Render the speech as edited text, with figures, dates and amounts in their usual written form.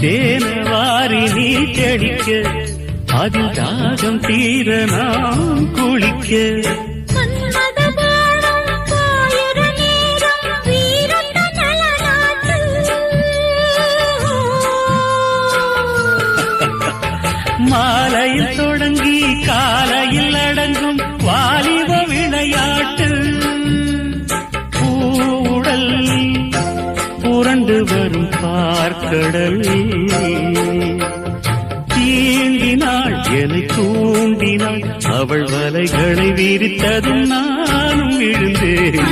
தேனவாரி நீ தெளிக்க அதில் தாகம் தீர நாம் குளிக்க மாலையில் தொடங்கி காலையில் அடங்கும் வாலிப விளையாட்டு பூடல் புரண்டு வரும் பார்க்கடல் தீண்டினாள் என்னை தூண்டினாள் அவள் வலைகளை விரித்ததும் நானும் விழுந்தேன்